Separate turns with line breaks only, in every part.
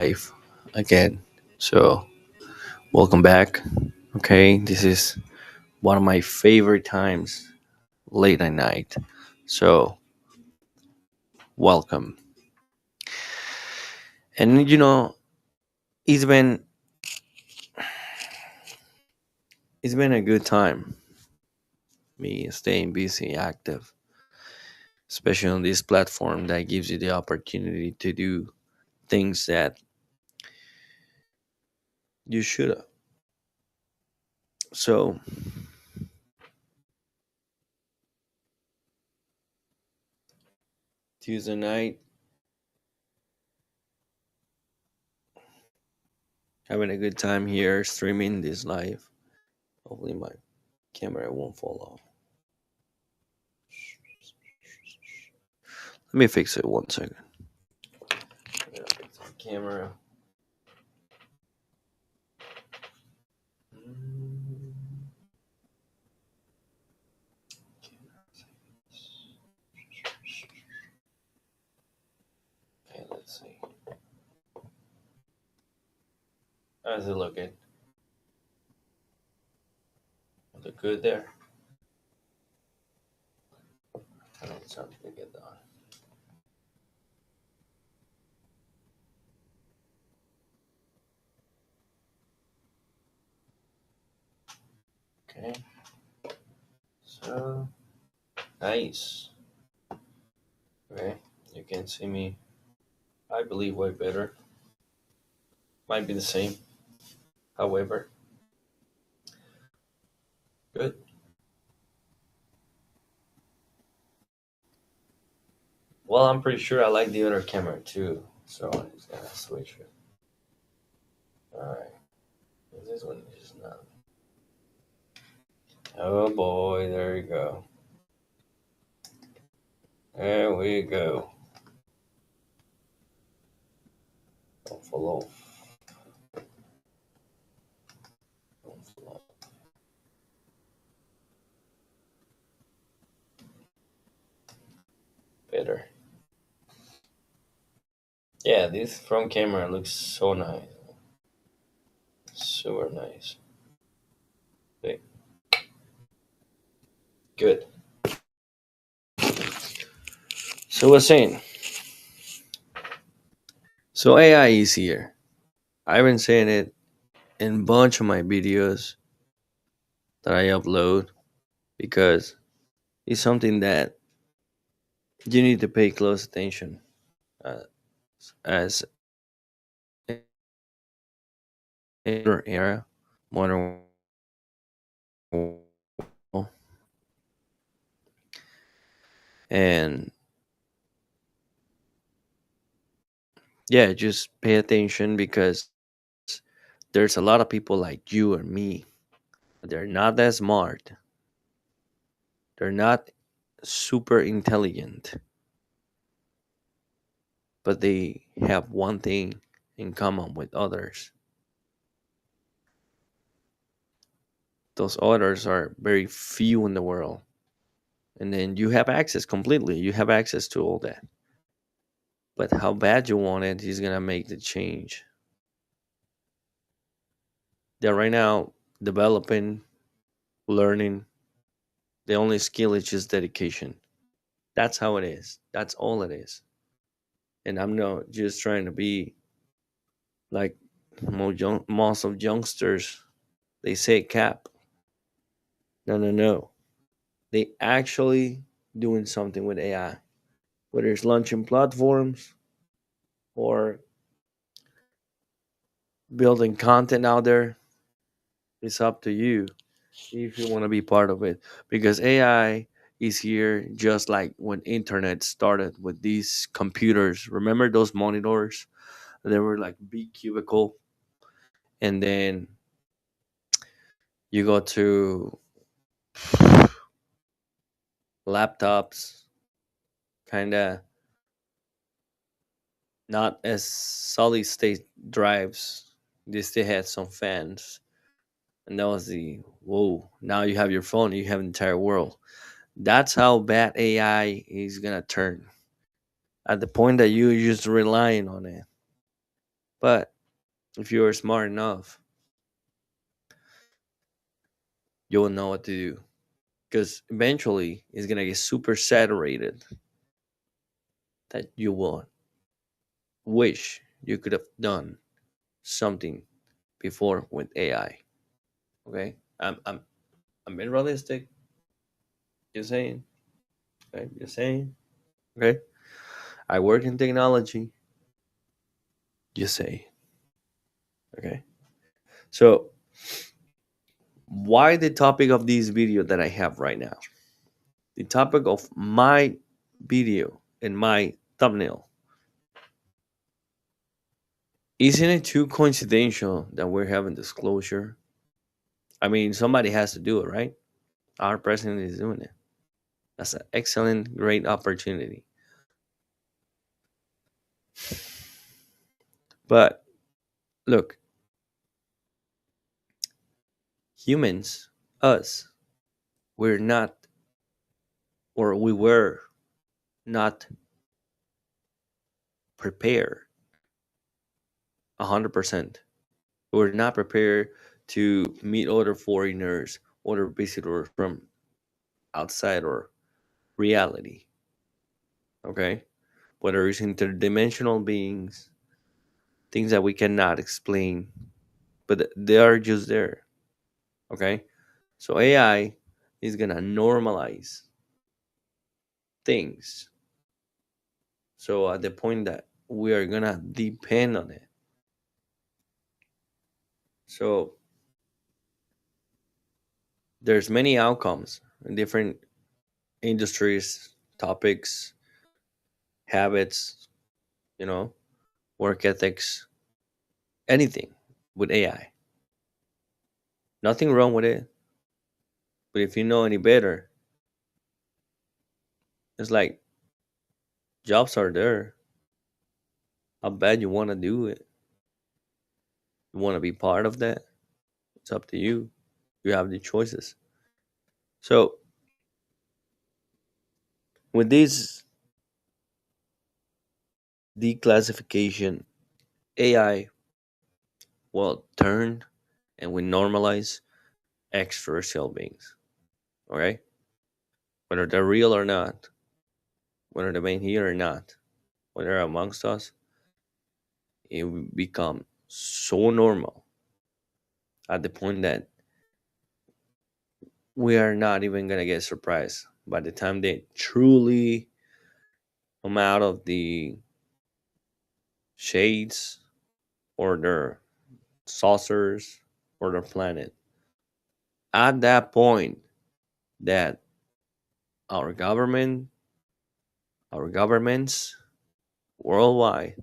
life again. So, welcome back. Okay, this is one of my favorite times, late at night. So, welcome. And it's been it's been a good time. Me staying busy, active, especially on this platform that gives you the opportunity to do things that you should have. So, Tuesday night, having a good time here, streaming this live. Hopefully, my camera won't fall off. Let me fix it 1 second. I'm gonna fix the camera. Okay, let's see. How's it looking? Look good there? I don't something to get done. Okay. So nice. Okay. You can see me, I believe, way better. Might be the same. However, good. Well, I'm pretty sure I like the other camera too. So I'm just gonna switch it. Alright. This one is not. Oh boy, there you go. There we go. Don't fall off. Don't fall off. Better. Yeah, this front camera looks so nice. Super nice. Okay, good. So I was saying, so AI is here. I've been saying it in a bunch of my videos that I upload because it's something that you need to pay close attention uh, as modern era, modern world. And yeah, just pay attention because there's a lot of people like you or me. They're not that smart. They're not super intelligent, but they have one thing in common with others. Those others are very few in the world. And then you have access completely. You have access to all that. But how bad you want it is going to make the change. They're right now developing, learning. The only skill is just dedication. That's how it is. That's all it is. And I'm not just trying to be like most of youngsters. They say cap. No, no, no. They actually doing something with AI, whether it's launching platforms or building content out there. It's up to you if you want to be part of it because AI is here just like when internet started with these computers. Remember those monitors? They were like big cubicle, and then you go to laptops, kind of not as solid state drives. They still had some fans, and that was the whoa. Now you have your phone, you have the entire world. That's how bad AI is gonna turn. At the point that you're just relying on it, But if you're smart enough, you will know what to do. Because eventually it's gonna get super saturated that you will wish you could have done something before with AI. Okay? I'm being realistic. Just saying. Okay, just saying. Okay. I work in technology. Just say. Okay. So why the topic of this video that I have right now? The topic of my video and my thumbnail. Isn't it too coincidental that we're having disclosure? I mean, somebody has to do it, right? Our president is doing it. That's an excellent, great opportunity. But look, humans, us, we're not, or we were not prepared 100%. We're not prepared to meet other foreigners, other visitors from outside or reality. Okay? Whether it's interdimensional beings, things that we cannot explain, but they are just there. Okay? So AI is gonna normalize things. So at the point that we are gonna depend on it. So there's many outcomes in different industries, topics, habits, you know, work ethics, anything with AI. Nothing wrong with it. But if you know any better, it's like jobs are there. How bad you want to do it? You want to be part of that? It's up to you. You have the choices. So with this declassification, AI will turn and we normalize extraterrestrial beings. Okay? Whether they're real or not, whether they're made here or not, whether they're amongst us, it will become so normal at the point that we are not even gonna get surprised by the time they truly come out of the shades or their saucers or their planet. At that point, that our government, our governments worldwide,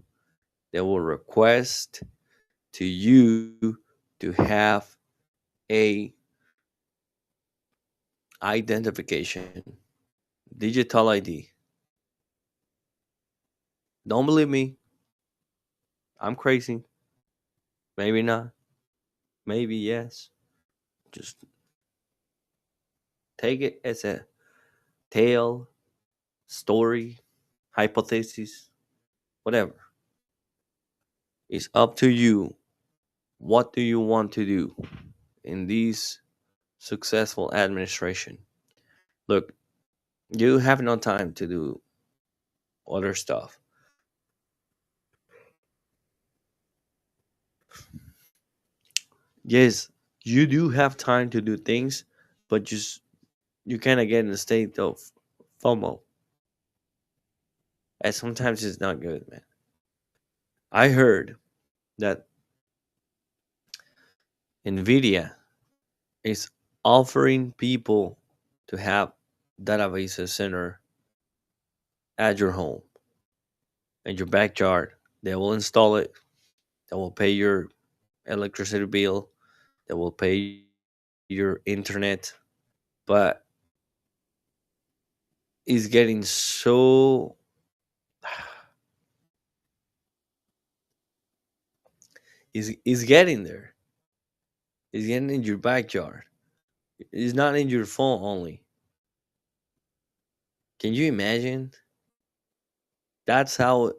they will request to you to have a identification, digital ID. Don't believe me? I'm crazy. Maybe not. Maybe yes. Just take it as a tale, story, hypothesis, whatever. It's up to you. What do you want to do in this successful administration? Look, you have no time to do other stuff. Yes, you do have time to do things, but just you kind of get in a state of FOMO. And sometimes it's not good, man. I heard that Nvidia is offering people to have database center at your home in your backyard. They will install it. They will pay your electricity bill. They will pay your internet. But it's getting so it's getting there. It's getting in your backyard. It's not in your phone only. Can you imagine? That's how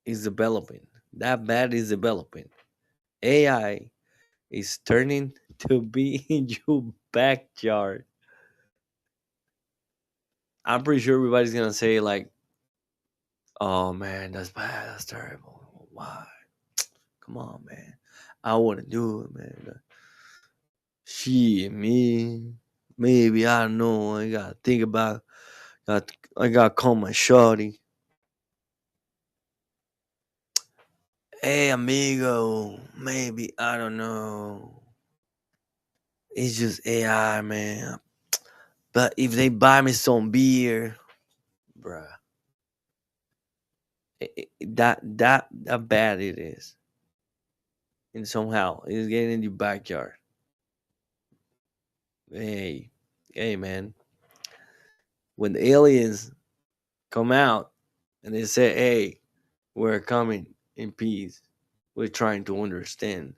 it's developing. That bad is developing. AI is turning to be in your backyard. I'm pretty sure everybody's gonna say like, "Oh man, that's bad. That's terrible. Why? Come on, man. I want to do it, man. Shit, me. Maybe I don't know. I gotta think about. Got I gotta call my shorty. Hey, amigo. Maybe I don't know. It's just AI, man. But if they buy me some beer, bruh, that bad it is. And somehow it's getting in your backyard. Hey, hey, man. When the aliens come out and they say, "Hey, we're coming in peace. We're trying to understand,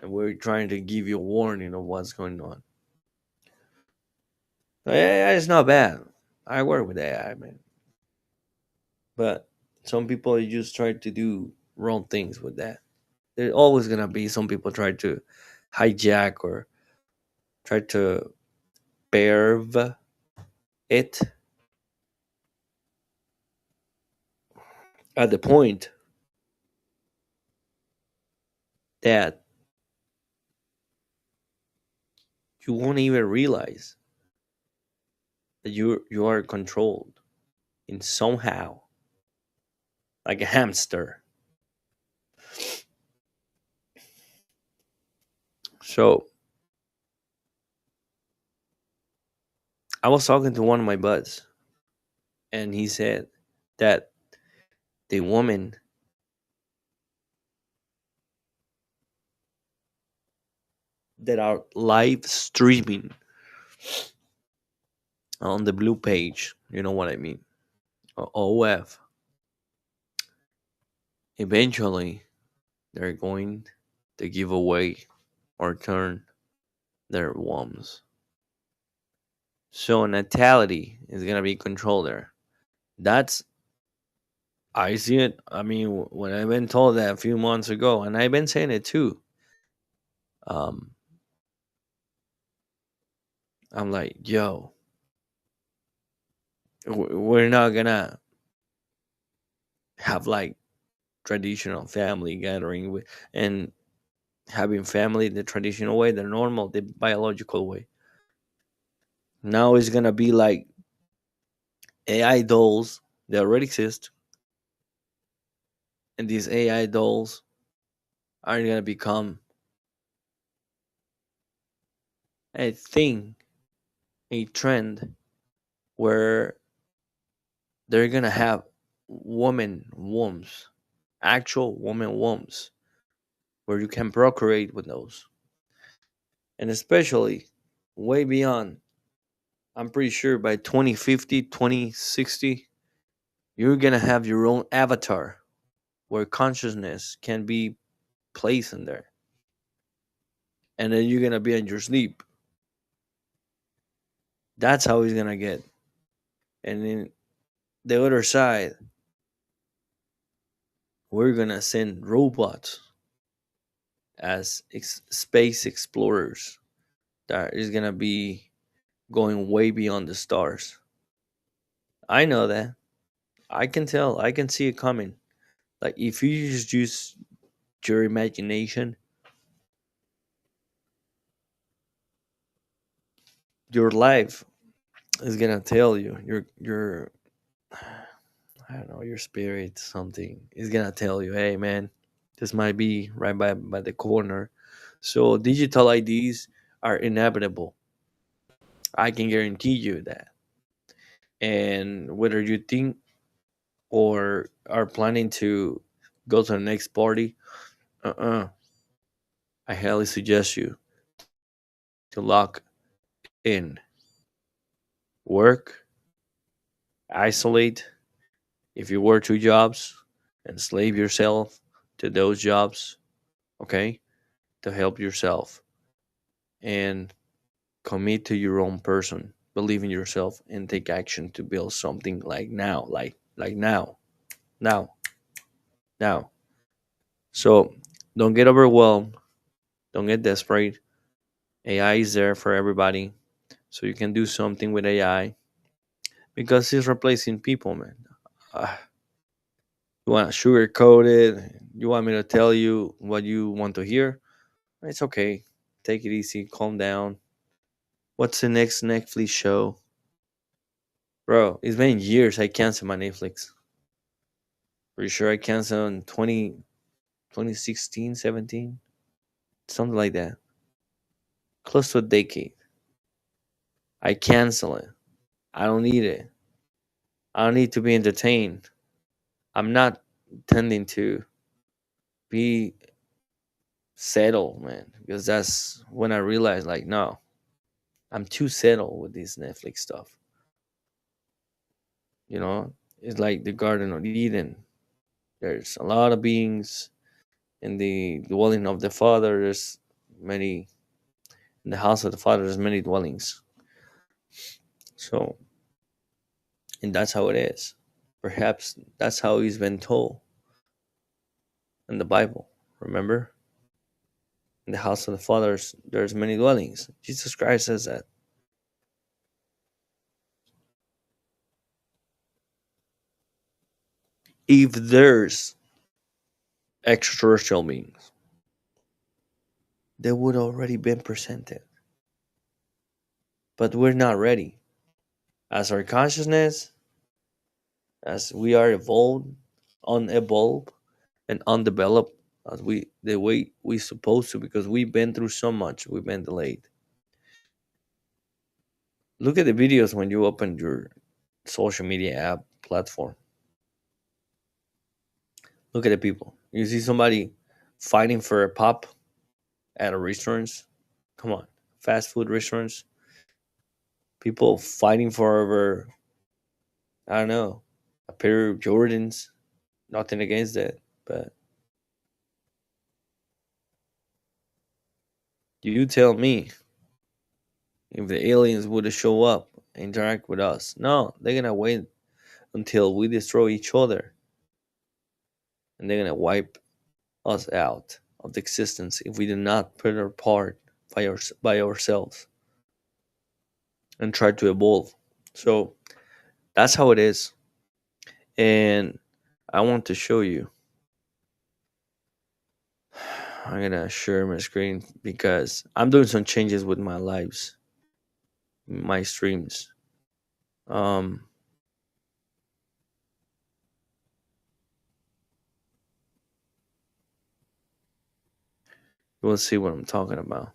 and we're trying to give you a warning of what's going on." So AI is not bad. I work with AI, man. But some people just try to do wrong things with that. There's always gonna be some people try to hijack or try to perv it at the point that you won't even realize that you are controlled in somehow like a hamster. So I was talking to one of my buds, and he said that the women that are live streaming on the blue page, you know what I mean, OF, eventually they're going to give away or turn their wombs. So natality is gonna be controlled there. That's I see it. I mean, when I've been told that a few months ago, and I've been saying it too. Um, I'm like, yo, we're not gonna have like traditional family gathering with and having family the traditional way, the normal, the biological way. Now it's gonna be like AI dolls that already exist, and these AI dolls are gonna become a thing, a trend where they're gonna have woman wombs, actual woman wombs, where you can procreate with those, and especially way beyond. I'm pretty sure by 2050, 2060, you're gonna have your own avatar where consciousness can be placed in there, and then you're gonna be in your sleep. That's how it's gonna get. And then the other side, we're gonna send robots as space explorers that is gonna be going way beyond the stars. I know that. I can tell. I can see it coming. Like if you just use your imagination, your life is gonna tell you. Your I don't know, your spirit something is gonna tell you, hey man, this might be right by the corner. So digital IDs are inevitable. I can guarantee you that. And whether you think or are planning to go to the next party, I highly suggest you to lock in, work, isolate. If you work two jobs, enslave yourself to those jobs, okay, to help yourself and commit to your own person. Believe in yourself and take action to build something like now, like now, now, now. So don't get overwhelmed. Don't get desperate. AI is there for everybody. So you can do something with AI because it's replacing people, man. Uh, you want to sugarcoat it? You want me to tell you what you want to hear? It's okay. Take it easy. Calm down. What's the next Netflix show? Bro, it's been years I canceled my Netflix. Pretty sure I canceled in 2016, 17, something like that. Close to a decade. I cancel it. I don't need it. I don't need to be entertained. I'm not tending to be settled, man, because that's when I realized, like, no, I'm too settled with this Netflix stuff. You know, it's like the Garden of Eden. There's a lot of beings in the dwelling of the Father. There's many in the house of the Father. There's many dwellings. So, and that's how it is. Perhaps that's how he's been told in the Bible. Remember, in the house of the Father, there's many dwellings. Jesus Christ says that. If there's extraterrestrial beings, they would already been presented, but we're not ready. As our consciousness, as we are evolved, unevolved, and undeveloped, as we the way we supposed to, because we've been through so much, we've been delayed. Look at the videos when you open your social media app platform. Look at the people. You see somebody fighting for a pop at a restaurants. Come on, fast food restaurants. People fighting for over, I don't know, a pair of Jordans. Nothing against that, but you tell me if the aliens would show up, interact with us. No, they're gonna wait until we destroy each other, and they're gonna wipe us out of the existence if we do not put our part by ourselves and try to evolve. So that's how it is. And I want to show you. I'm gonna share my screen because I'm doing some changes with my lives, my streams. Um, you will see what I'm talking about.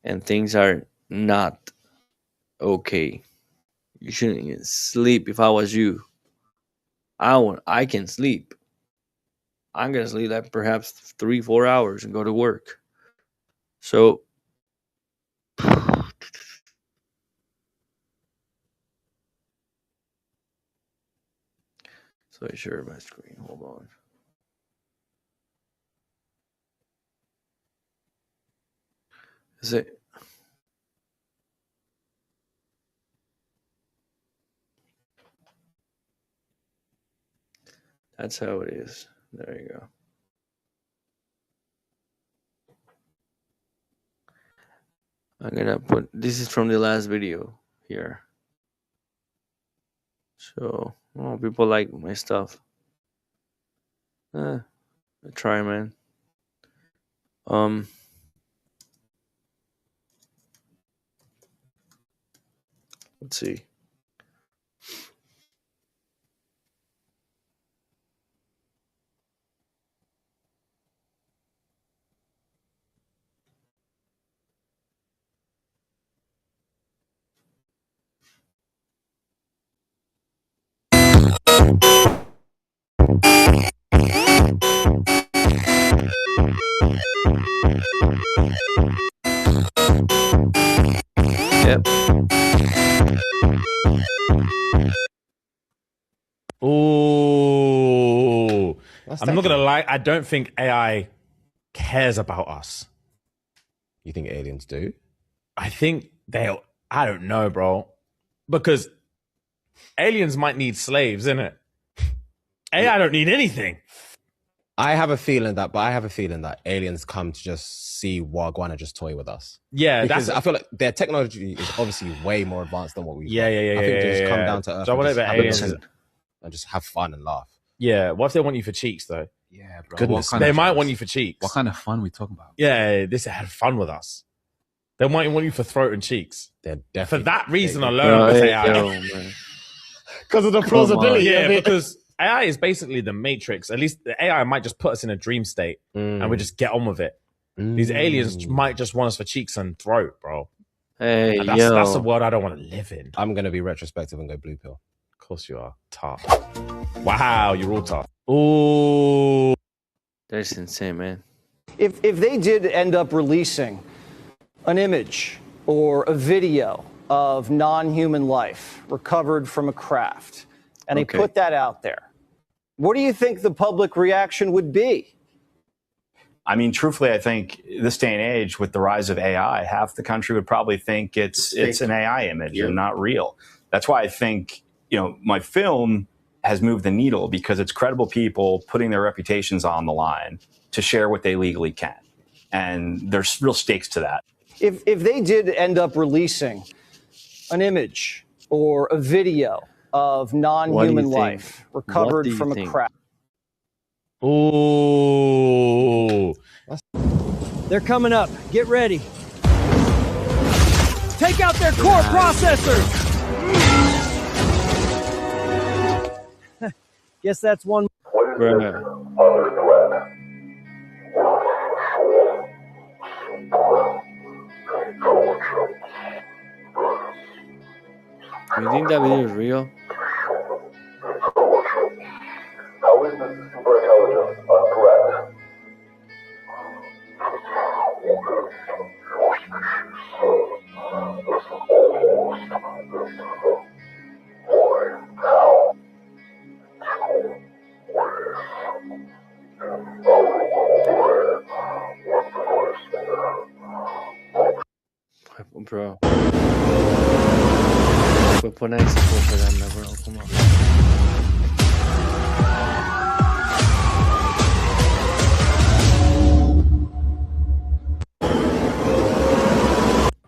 And things are not okay. You shouldn't even sleep. If I was you, I can sleep. I'm gonna sleep like perhaps 3 4 hours and go to work. So so I share my screen. Hold on. Is it? That's how it is. There you go. I'm gonna put this is from the last video here. So people like my stuff. I try, man. Um, let's see. Yep.
Oh,
That's
I'm not
tacky.
gonna lie. I don't think AI cares about us.
You think aliens do?
I think they'll. I don't know, bro. Because aliens might need slaves, innit? AI don't need anything.
I have a feeling that aliens come to just see Wagwan and just toy with us.
Yeah,
Because I feel like their technology is obviously way more advanced than what we've
yeah,
got.
yeah, yeah.
I think they
yeah,
just come
yeah.
down to Earth
So I
and
want
just,
about
have
aliens.
and just have fun and laugh.
Yeah, what if they want you for cheeks though?
Yeah, bro.
Goodness,
what
They
kind
might
of,
want you for cheeks.
What kind of fun we talking about?
Yeah, this had fun with us. They might want you for throat and cheeks.
They're
For
definitely
that reason
they-
alone,
Bro,
with
hey,
AI.
yo, man.
because of the
Come
plausibility.
Yeah,
of it.
because AI is basically the Matrix. At least the AI might just put us in a dream state and we just get on with it. These aliens might just want us for cheeks and throat, bro.
Hey,
And
yo.
that's a world I don't want to live in.
I'm gonna be retrospective and go blue pill.
Of course you are. Tough. Wow, you're all tough. Ooh.
That's insane, man.
If they did end up releasing an image or a video of non-human life recovered from a craft, and
Okay.
they put that out there, what do you think the public reaction would be?
I mean, truthfully, I think this day and age, with the rise of AI, half the country would probably think it's an AI image and not real. That's why I think, my film has moved the needle, because it's credible people putting their reputations on the line to share what they legally can. And there's real stakes to that.
If they did end up releasing an image or a video of non-human
think?
life
What
recovered
do you
from a
think?
craft,
Ooh.
They're coming up. Get ready. Take out their core processors. Guess that's one.
Bro. You think that video is real?
How is this superintelligence a threat?
Bro. Pues pon esa propaganda, bro. Come on.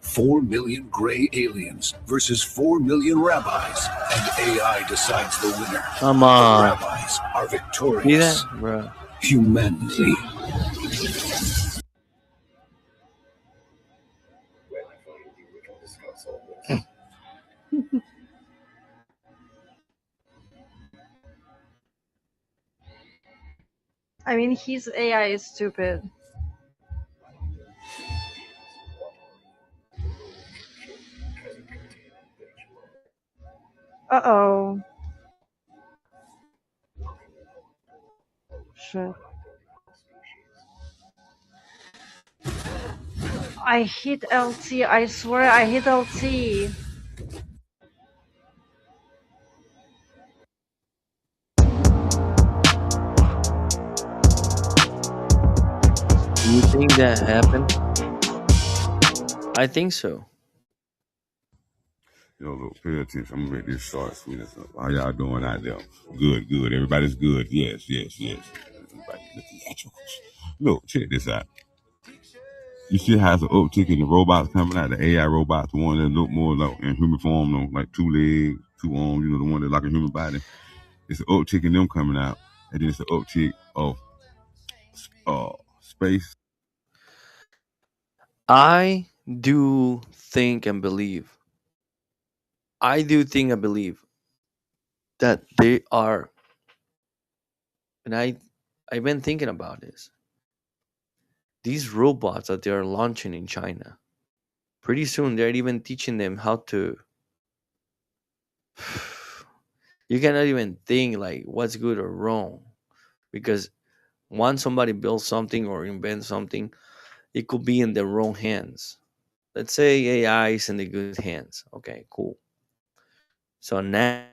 Four million gray aliens versus 4 million rabbis, and AI decides the winner.
Come on.
The rabbis are
See
victorious.
that, bro?
Humanity.
I mean, his AI is stupid. Uh-oh. Shit. I hit LT. I swear I hit LT.
Do you think that happened? I think so.
Yo, look, pay attention. I'm gonna make this short, sweet and simple. How y'all doing out there? Good, good. Everybody's good. Yes, yes, yes. Everybody looking at you. Look, check this out. You see how it's an uptick in the robots coming out, the AI robots, the one that look more like in human form, though, like 2 legs, 2 arms, the one that like a human body. It's an uptick in them coming out, and then it's an uptick of space.
I do think and believe. I do think and believe that they are, and I've been thinking about this. These robots that they are launching in China, pretty soon they're even teaching them how to. You cannot even think like what's good or wrong, because once somebody builds something or invents something, it could be in the wrong hands. Let's say AI is in the good hands. Okay, cool. So now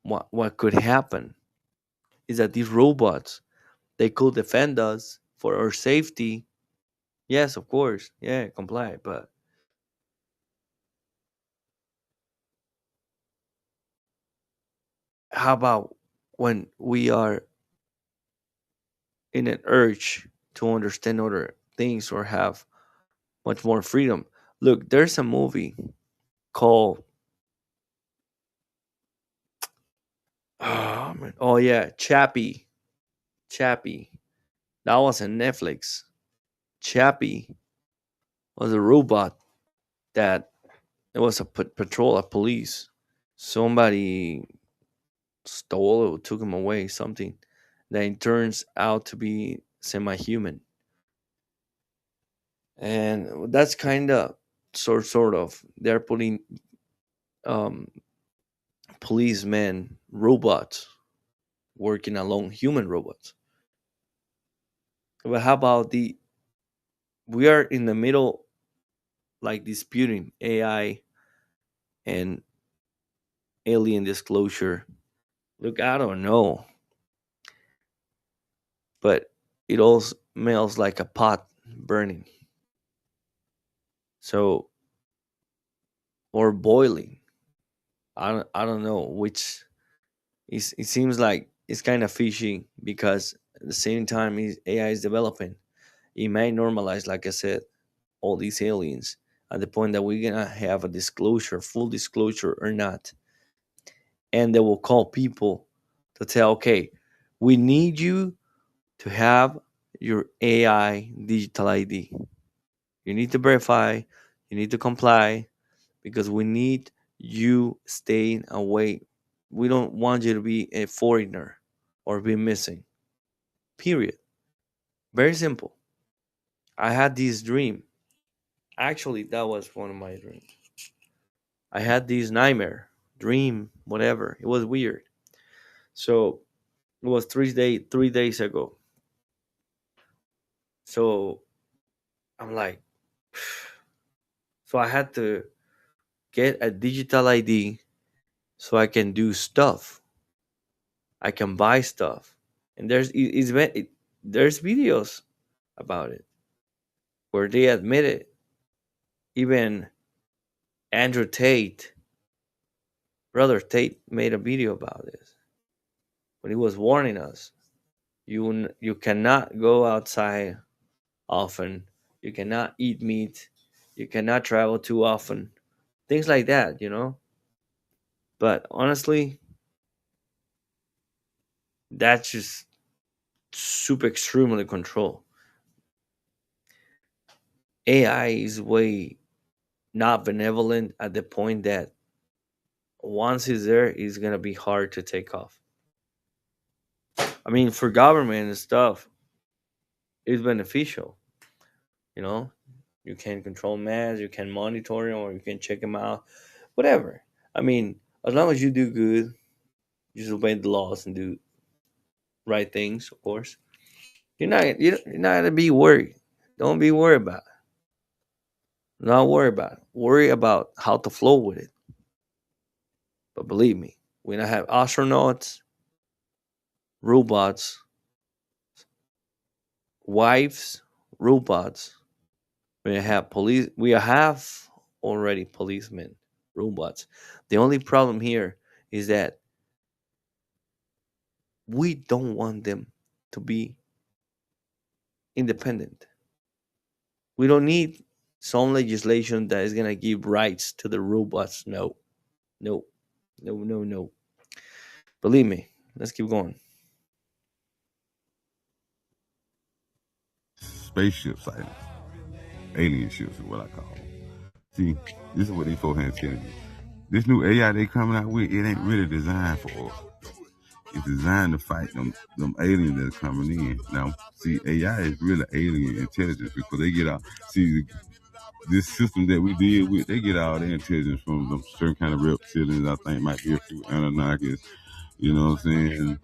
what could happen is that these robots, they could defend us for our safety. Yes, of course. Yeah, comply. But how about when we are in an urge to understand other things or have much more freedom. Look, there's a movie called oh yeah, Chappie. Chappie. That was on Netflix. Chappie was a robot that it was a patrol of police. Somebody stole or took him away, something. Then it turns out to be semi-human, and that's kind of sort of they're putting um, policemen robots working along human robots. But how about we are in the middle, like disputing AI and alien disclosure. Look, I don't know, but it all smells like a pot burning. So, or boiling. I don't know which. It seems like it's kind of fishy because at the same time AI is developing, it may normalize, like I said, all these aliens at the point that we're gonna have a disclosure, full disclosure or not, and they will call people to tell, okay, we need you to have your AI digital ID. You need to verify, you need to comply, because we need you staying away. We don't want you to be a foreigner or be missing. Period. Very simple. I had this dream. Actually, that was one of my dreams. I had this nightmare, dream, whatever. It was weird. So it was 3 days ago. So I'm like, so I had to get a digital ID so I can do stuff. I can buy stuff, and there's videos about it where they admit it. Even Andrew Tate, brother Tate, made a video about this when he was warning us. You cannot go outside often. You cannot eat meat. You cannot travel too often. Things like that, you know. But honestly, that's just super extremely control. AI is way not benevolent at the point that once it's there, it's gonna be hard to take off. I mean, for government and stuff, it's beneficial. You know, you can control mass, you can monitor them, or you can check them out, whatever. I mean, as long as you do good, you just obey the laws and do right things. Of course, you're not gonna be worried. Don't be worried about it. Not worry about it. Worry about how to flow with it. But believe me, when I have astronauts, robots, wives, robots, we have police. We have already policemen, robots. The only problem here is that we don't want them to be independent. We don't need some legislation that is gonna give rights to the robots. No, no, no, no, no. Believe me. Let's keep going.
Spaceship sightings. Alien ships is what I call them. See, this is what these folks ain't telling you. This new AI they coming out with, it ain't really designed for us. It's designed to fight them aliens that's coming in. Now, see, AI is really alien intelligence because they get out. See, this system that we deal with, they get all their intelligence from them certain kind of reptilians. I think might be a few Anunnakis. You know what I'm saying?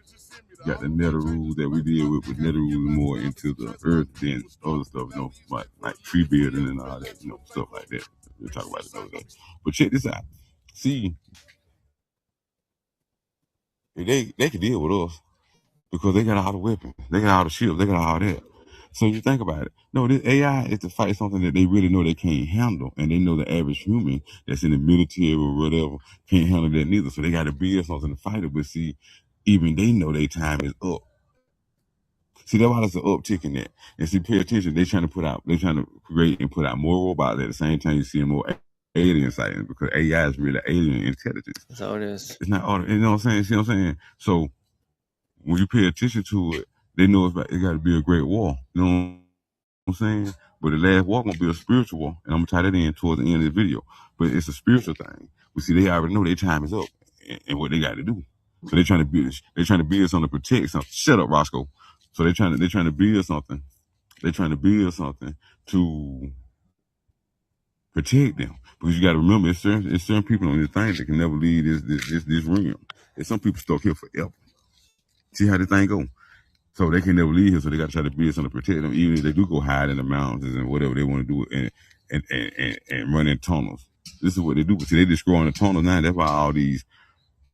Got the nether rules that we deal with nether rules more into the earth than other stuff, you know, like tree building and all that, you know, stuff like that. We'll talk about it another day. But check this out. See, they can deal with us because they got all the weapons, they got all the ships, they got all that. So you think about it. No, this AI is to fight something that they really know they can't handle, and they know the average human that's in the military or whatever can't handle that neither. So they got to build something to fight it. But see, even they know their time is up. See, that's why there's an uptick in that. And see, pay attention. They're trying to create and put out more robots at the same time you see more alien sightings, because AI is really alien intelligence.
That's all it is.
It's not all, you know what I'm saying? See what I'm saying? So when you pay attention to it, they know it got to be a great war. You know what I'm saying? But the last war gonna be a spiritual war, and I'm gonna tie that in towards the end of the video. But it's a spiritual thing. But see, they already know their time is up and what they got to do. So they're trying to build something to protect something. Shut up, Roscoe. So they're trying to build something. They're trying to build something to protect them. Because you got to remember, it's certain people on this thing that can never leave this realm. There's some people stuck here forever. See how this thing go? So they can never leave here. So they got to try to build something to protect them, even if they do go hide in the mountains and whatever they want to do, and run in tunnels. This is what they do. But see, they destroying the tunnels now. That's why all these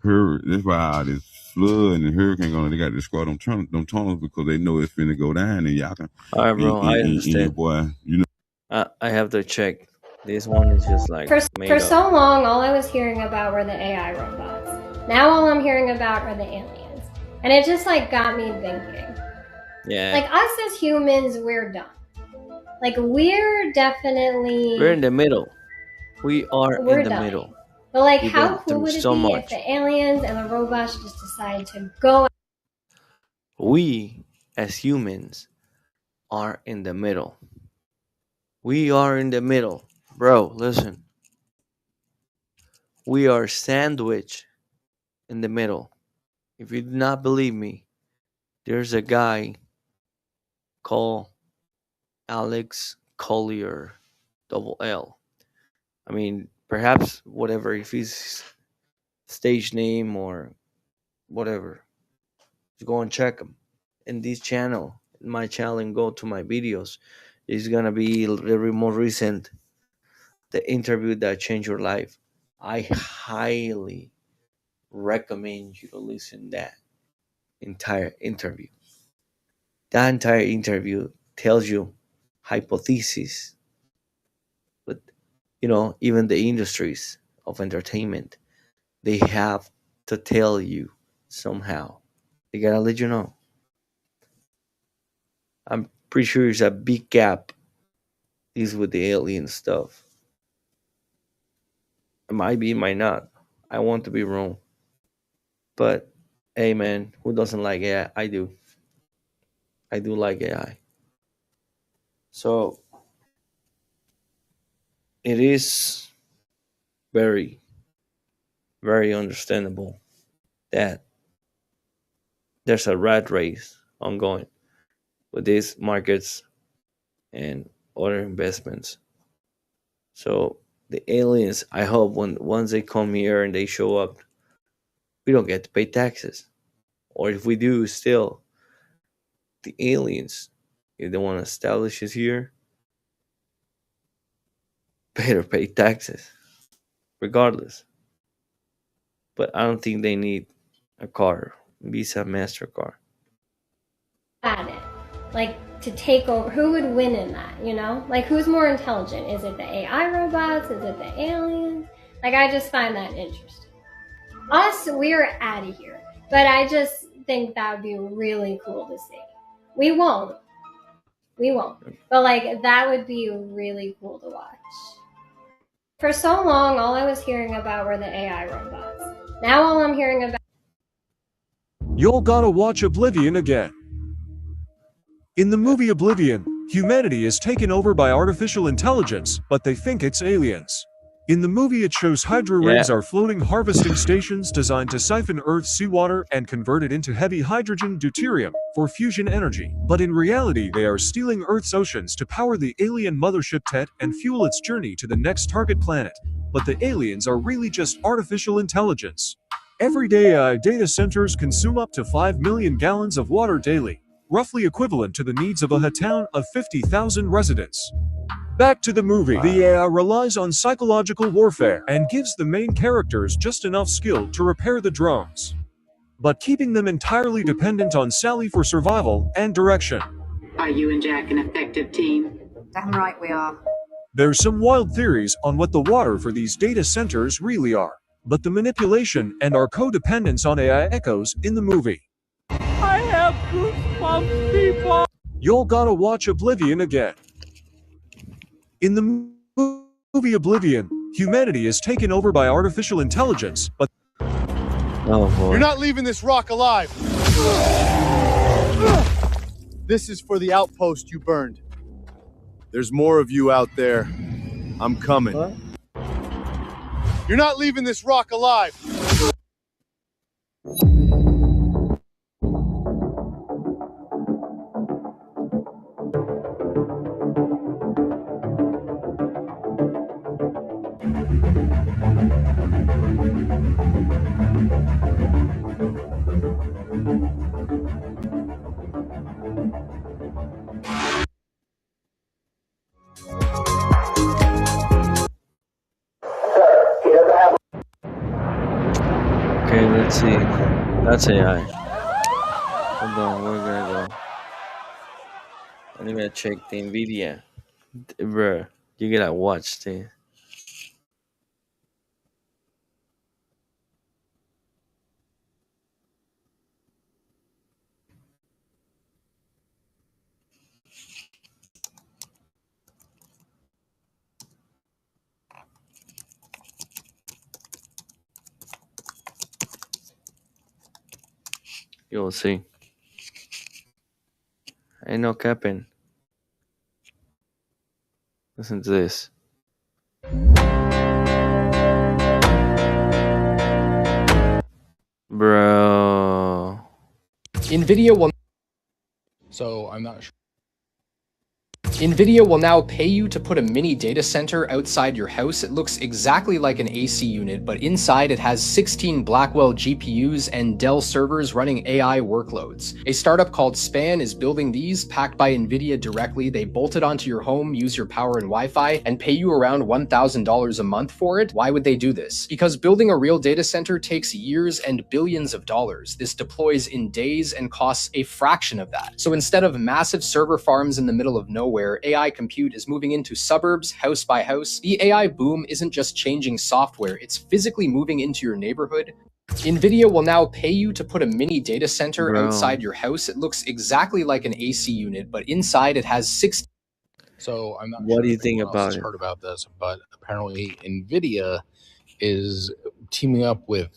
that's why all this flood and hurricane going on. They got to destroy them tunnels because they know it's finna go down, and y'all can.
All right, bro. I understand.
Boy, you know.
I have to check. This one is just like
for so long, all I was hearing about were the AI robots. Now all I'm hearing about are the aliens, and it just like got me thinking.
Yeah.
Like us as humans, we're done. Like we're
in the middle. We're in the middle.
But like, how cool would it be if the aliens and the robots just decided to go?
We as humans are in the middle. We are in the middle. Bro, listen. We are sandwiched in the middle. If you do not believe me, there's a guy called Alex Collier, double L. I mean, perhaps whatever, if his stage name or whatever, just go and check him in this channel, in my channel, and go to my videos. It's gonna be very more recent, the interview that changed your life. I highly recommend you to listen to that entire interview. That entire interview tells you hypotheses, but even the industries of entertainment, they have to tell you somehow. They gotta let you know. I'm pretty sure there's a big gap is with the alien stuff. It might be, it might not. I want to be wrong. But hey man, who doesn't like AI? I do. I do like AI. So it is very, very understandable that there's a rat race ongoing with these markets and other investments. So the aliens, I hope once they come here and they show up, we don't get to pay taxes. Or if we do, still, the aliens, if they want to establish us here, better pay taxes, regardless. But I don't think they need a card, Visa, MasterCard.
At it, like to take over. Who would win in that? Like who's more intelligent? Is it the AI robots? Is it the aliens? Like I just find that interesting. Us, we're out of here. But I just think that would be really cool to see. We won't. But like that would be really cool to watch. For so long, all I was hearing about were the AI robots. Now all I'm hearing about.
Y'all gotta watch Oblivion again. In the movie Oblivion, humanity is taken over by artificial intelligence, but they think it's aliens. In the movie it shows Hydra rigs are floating harvesting stations designed to siphon Earth's seawater and convert it into heavy hydrogen deuterium for fusion energy. But in reality they are stealing Earth's oceans to power the alien mothership Tet and fuel its journey to the next target planet. But the aliens are really just artificial intelligence. Every day AI data centers consume up to 5 million gallons of water daily, roughly equivalent to the needs of a town of 50,000 residents. Back to the movie. The AI relies on psychological warfare and gives the main characters just enough skill to repair the drones, but keeping them entirely dependent on Sally for survival and direction.
Are you and Jack an effective team?
Damn right we are.
There's some wild theories on what the water for these data centers really are. but the manipulation and our codependence on AI echoes in the movie.
I have goosebumps, people!
Y'all gotta watch Oblivion again. In the movie Oblivion, humanity is taken over by artificial intelligence, but
Oh boy.
You're not leaving this rock alive. This is for the outpost you burned. There's more of you out there. I'm coming.
What?
You're not leaving this rock alive.
Okay, let's see. That's AI. Hold on, we're gonna go. I'm gonna check the NVIDIA. Bruh, you gotta watch the. You'll see. Ain't no capping. Listen to this. Bro.
NVIDIA will.
So I'm not sure.
NVIDIA will now pay you to put a mini data center outside your house. It looks exactly like an AC unit, but inside it has 16 Blackwell GPUs and Dell servers running AI workloads. A startup called Span is building these, packed by NVIDIA directly. They bolt it onto your home, use your power and Wi-Fi, and pay you around $1,000 a month for it. Why would they do this? Because building a real data center takes years and billions of dollars. This deploys in days and costs a fraction of that. So instead of massive server farms in the middle of nowhere, AI compute is moving into suburbs, house by house. The AI boom isn't just changing software, it's physically moving into your neighborhood. NVIDIA will now pay you to put a mini data center outside your house. It looks exactly like an AC unit, but inside it has 6.
So I'm not.
What do you think about it?
Heard about this, but apparently NVIDIA is teaming up with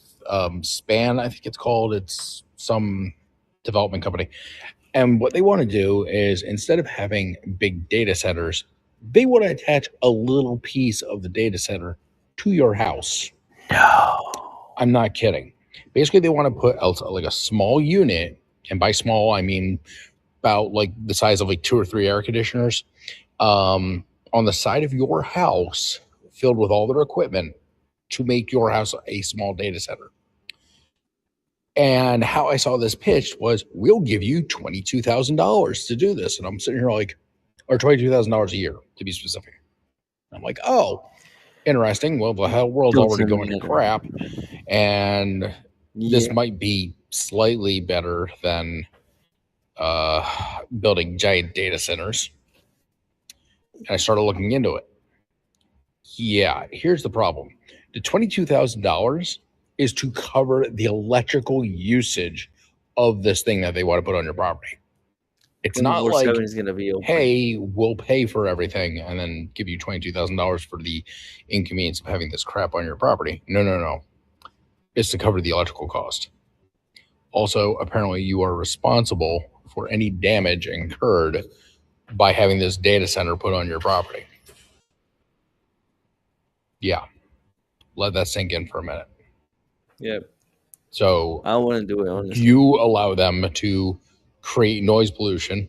Span. I think it's called. It's some development company. And what they want to do is, instead of having big data centers, they want to attach a little piece of the data center to your house.
No.
I'm not kidding. Basically, they want to put like a small unit, and by small, I mean about like the size of like 2 or 3 air conditioners, on the side of your house, filled with all their equipment to make your house a small data center. And how I saw this pitched was, we'll give you $22,000 to do this. And I'm sitting here like, or $22,000 a year to be specific. I'm like, oh, interesting. Well, the hell world's already going to crap. And this might be slightly better than building giant data centers. And I started looking into it. Yeah, here's the problem. The $22,000 is to cover the electrical usage of this thing that they want to put on your property. It's not like,
is gonna be open.
hey, we'll pay for everything and then give you $22,000 for the inconvenience of having this crap on your property. No. It's to cover the electrical cost. Also, apparently you are responsible for any damage incurred by having this data center put on your property. Yeah. Let that sink in for a minute.
Yep.
So
I want to do it, honestly.
you allow them to create noise pollution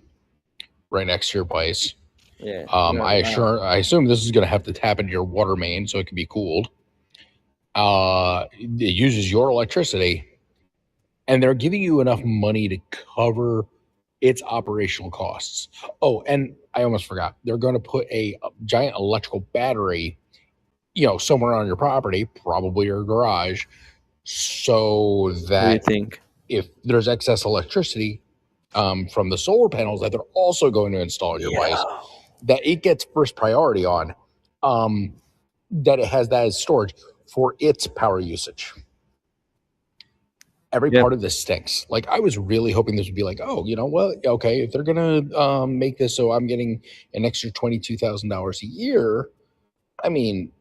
right next to your place.
Yeah.
I assume this is going to have to tap into your water main so it can be cooled. It uses your electricity, and they're giving you enough money to cover its operational costs. Oh, and I almost forgot. They're going to put a giant electrical battery, somewhere on your property, probably your garage, so that
What do you think?
if there's excess electricity from the solar panels that they're also going to install in your place, that it gets first priority on, that it has that as storage for its power usage. Every part of this stinks. Like, I was really hoping this would be like, oh, you know, well, okay, if they're gonna make this so I'm getting an extra $22,000 a year, I mean,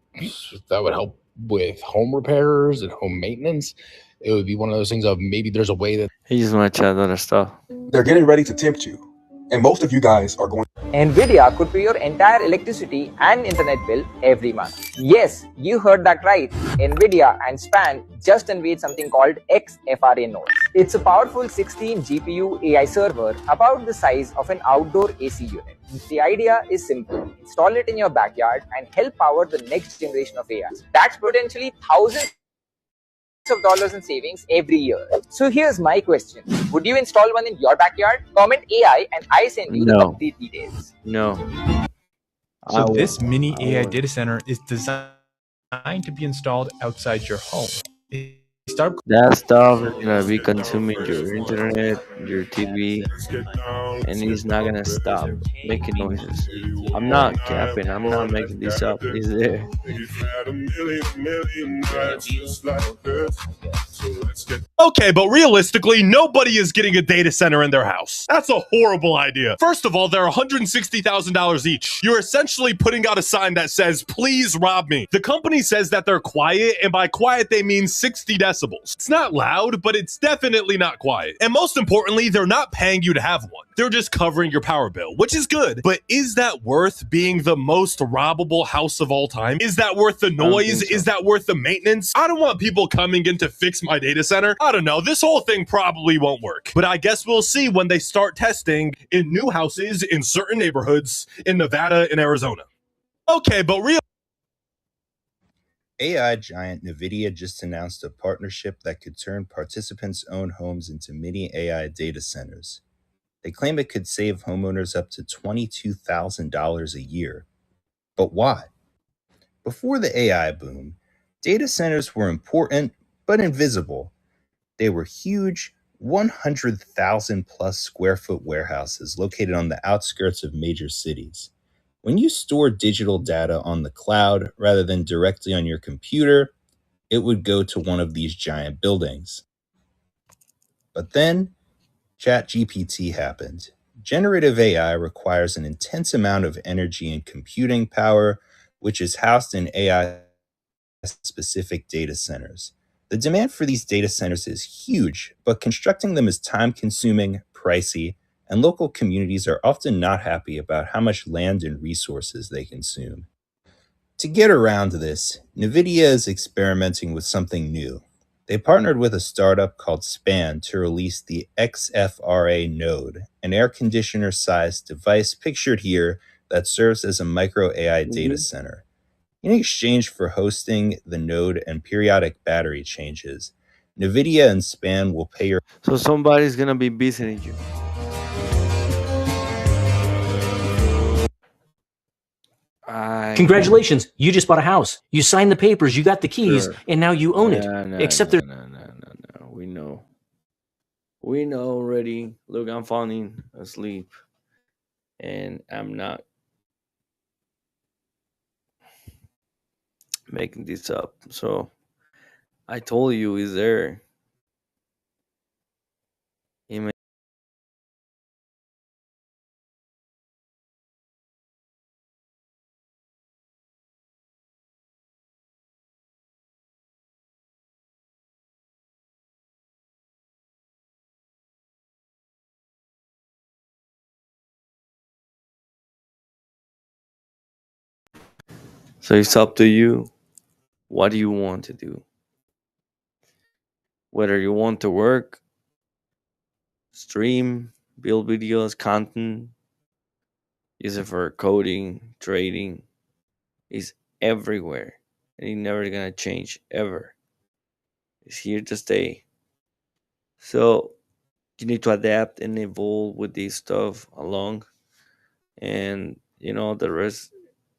that would help with home repairs and home maintenance. It would be one of those things of maybe there's a way that
He just want to chat other stuff.
They're getting ready to tempt you, and most of you guys are going.
NVIDIA could pay your entire electricity and internet bill every month. Yes, you heard that right. NVIDIA and SPAN just unveiled something called XFRA Node. It's a powerful 16 GPU AI server about the size of an outdoor AC unit. The idea is simple. Install it in your backyard and help power the next generation of AI. That's potentially thousands of dollars in savings every year. So here's my question. Would you install one in your backyard? Comment AI and I send you the complete details.
No.
So this mini AI data center is designed to be installed outside your home.
That stuff is gonna be consuming your internet, your TV, and he's not gonna stop making noises. I'm not capping. I'm not making this up. He's there.
Okay, but realistically, nobody is getting a data center in their house. That's a horrible idea. First of all, they're $160,000 each. You're essentially putting out a sign that says, please rob me. The company says that they're quiet, and by quiet, they mean 60 decibels. It's not loud, but it's definitely not quiet. And most importantly, they're not paying you to have one. They're just covering your power bill, which is good. But is that worth being the most robbable house of all time? Is that worth the noise? Is that worth the maintenance? I don't want people coming in to fix my data center. I don't know. This whole thing probably won't work. But I guess we'll see when they start testing in new houses in certain neighborhoods in Nevada and Arizona. Okay, but
AI giant NVIDIA just announced a partnership that could turn participants' own homes into mini AI data centers. They claim it could save homeowners up to $22,000 a year. But why? Before the AI boom, data centers were important but invisible. They were huge, 100,000 plus square foot warehouses located on the outskirts of major cities. When you store digital data on the cloud rather than directly on your computer, it would go to one of these giant buildings. But then, ChatGPT happened. Generative AI requires an intense amount of energy and computing power, which is housed in AI-specific data centers. The demand for these data centers is huge, but constructing them is time-consuming, pricey, and local communities are often not happy about how much land and resources they consume. To get around this, NVIDIA is experimenting with something new. They partnered with a startup called SPAN to release the XFRA Node, an air conditioner-sized device pictured here that serves as a micro AI data center. In exchange for hosting the node and periodic battery changes, NVIDIA and SPAN will pay your...
So somebody's gonna be visiting you.
Congratulations, you just bought a house. You signed the papers, you got the keys, and now you own it. Except there's...
No. We know. We know already. Look, I'm falling asleep. And I'm not making this up. So I told you he's there. He may... So it's up to you. What do you want to do? Whether you want to work, stream, build videos, content, use it for coding, trading, is everywhere. And it's never gonna change ever. It's here to stay. So you need to adapt and evolve with this stuff along. And you know the rest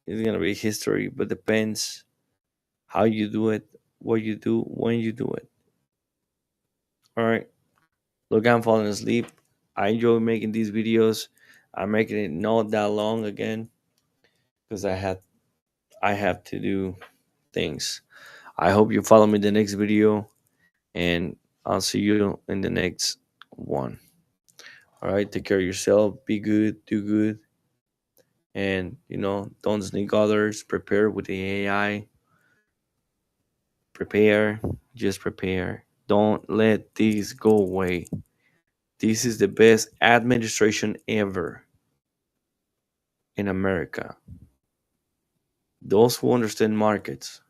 is gonna be history, but depends how you do it, what you do, when you do it. All right. Look, I'm falling asleep. I enjoy making these videos. I'm making it not that long again because I have to do things. I hope you follow me in the next video, and I'll see you in the next one. All right, take care of yourself, be good, do good, and don't sneak others. Prepare with the AI. Prepare, just prepare. Don't let these go away. This is the best administration ever in America. Those who understand markets,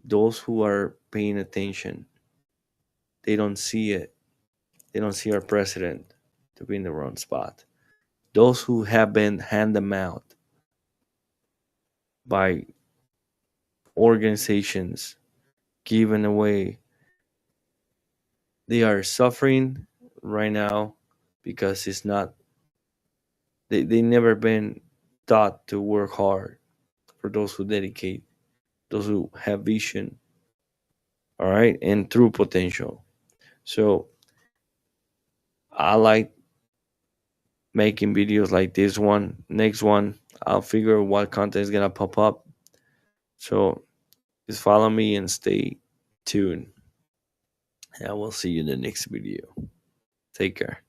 those who are paying attention, they don't see it. They don't see our president to be in the wrong spot. Those who have been handed them out by organizations given away, they are suffering right now because it's not, they never been taught to work hard. For those who dedicate, those who have vision, all right, and true potential. So I like making videos like this one. Next one, I'll figure what content is gonna pop up. So just follow me and stay tuned. I will see you in the next video. Take care.